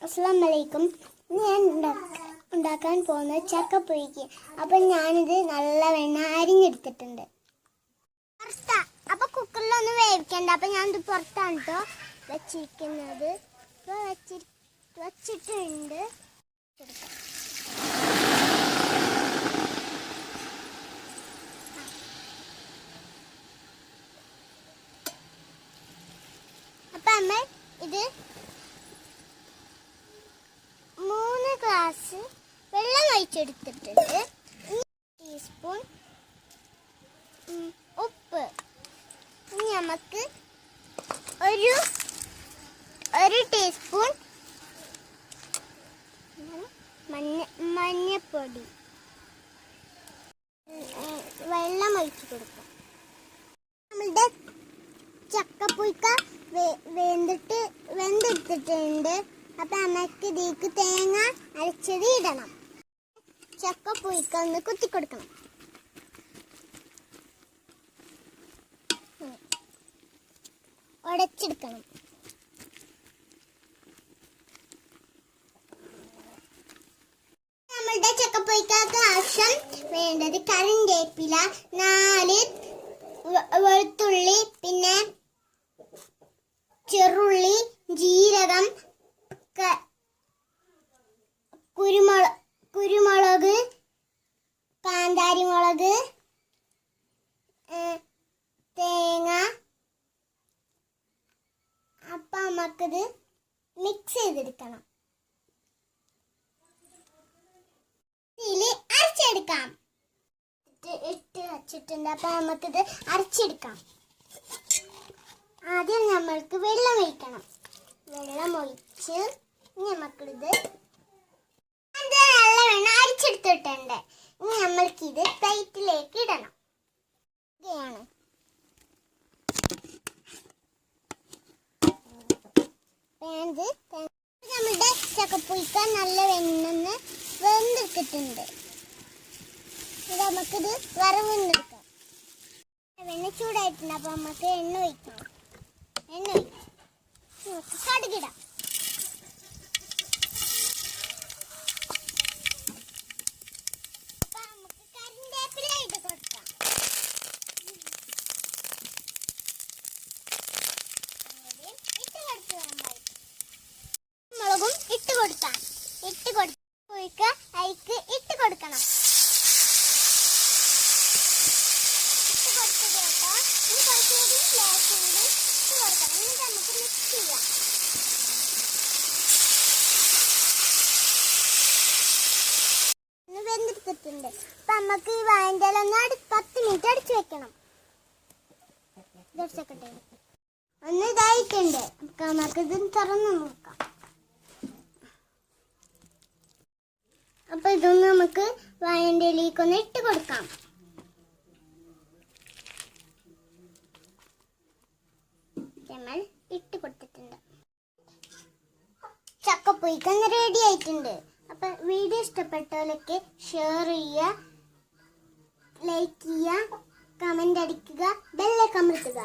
അസ്സലാമു അലൈക്കും. ഞാൻ ഉണ്ടാക്കാൻ പോകുന്ന ചക്കപ്പുഴുക്ക്. അപ്പം ഞാനിത് നല്ലവണ്ണം അരിഞ്ഞെടുത്തിട്ടുണ്ട്. അപ്പം കുക്കറിലൊന്നും വേവിക്കണ്ട. അപ്പം ഞാനിത് പുറത്താണ് കേട്ടോ വെച്ചിരിക്കുന്നത്. ഇപ്പോൾ വെച്ചിട്ടുണ്ട്. അപ്പം നമ്മൾ ഇത് 3 ഗ്ലാസ് വെള്ളം ഒഴിച്ചെടുത്തിട്ടുണ്ട്. ടീസ്പൂൺ ഉപ്പ്. ഇനി നമുക്ക് ഒരു ടീസ്പൂൺ മഞ്ഞപ്പൊടി വെള്ളം ഒഴിച്ച് കൊടുക്കാം. നമ്മളുടെ ചക്കപ്പുഴുക്ക വെന്തെടുത്തിട്ടുണ്ട്. അപ്പം നമുക്ക് ഇതിലേക്ക് തേങ്ങ അരച്ചത് ഇടണം. ചക്കപ്പുഴുക്ക ഒന്ന് കുത്തിക്കൊടുക്കണം. ഉടച്ചെടുക്കണം. നമ്മളുടെ ചക്കപ്പുഴുക്കക്ക് ആവശ്യം വേണ്ടത് കറിവേപ്പില, 4 വെളുത്തുള്ളി, പിന്നെ ചെറുള്ളി, ജീരകം, കുരുമുളക്, കാന്താരിമുളക്, തേങ്ങ. അപ്പം നമുക്കിത് മിക്സ് ചെയ്തെടുക്കണം. ഇതിൽ അരച്ചെടുക്കാം. ഇട്ട് വച്ചിട്ടുണ്ട്. അപ്പം നമുക്കിത് അരച്ചെടുക്കാം. ആദ്യം നമ്മൾക്ക് വെള്ളം ഒഴിക്കണം. വെള്ളം ഒഴിച്ച് നമുക്കിത് നല്ലവണ്ണം അരിച്ചെടുത്തിട്ടുണ്ട്. ഇനി നമ്മൾക്കിത് പ്ലേറ്റിലേക്ക് ഇടണം. ഇതാണ് നമ്മുടെ ചക്കപ്പുഴുക്ക നല്ല വെന്തെടുത്തിട്ടുണ്ട്. ഇത് നമുക്കിത് വറവെന്നെടുക്കാം. വെണ്ണ ചൂടായിട്ടുണ്ട്. അപ്പം നമുക്ക് എണ്ണ ഒഴിക്കണം. എണ്ണ ഒഴിച്ച് കടുകിടാം. അപ്പം നമുക്ക് കറിവേപ്പില ഇട്ട് കൊടുക്കാം. മുളകും ഇട്ട് കൊടുക്കാം. പുഴുക്ക അതിക്ക് ഇട്ട് കൊടുക്കണം. വെന്തെടുത്തിട്ടുണ്ട്. അപ്പൊ നമുക്ക് ഈ വാഴൻ്റെ ഇല ഒന്ന് 10 മിനിറ്റ് അടിച്ചു വെക്കണം. ഒന്ന് ഇതായിട്ടുണ്ട്. നമുക്ക് ഇത് തുറന്ന് നോക്കാം. അപ്പൊ ഇതൊന്ന് നമുക്ക് വാഴൻ്റെ ഇലയിലേക്കൊന്ന് ഇട്ട് കൊടുക്കാം. നമ്മൾ ഇട്ട് കൊടുത്തിട്ടുണ്ട്. ചക്കപ്പുഴുക്ക് റെഡി ആയിട്ടുണ്ട്. അപ്പൊ വീഡിയോ ഇഷ്ടപ്പെട്ടവരൊക്കെ ഷെയർ ചെയ്യുക, ലൈക്ക് ചെയ്യുക, കമന്റ് അടിക്കുക, ബെല്ലൈക്കൺ അമർത്തുക.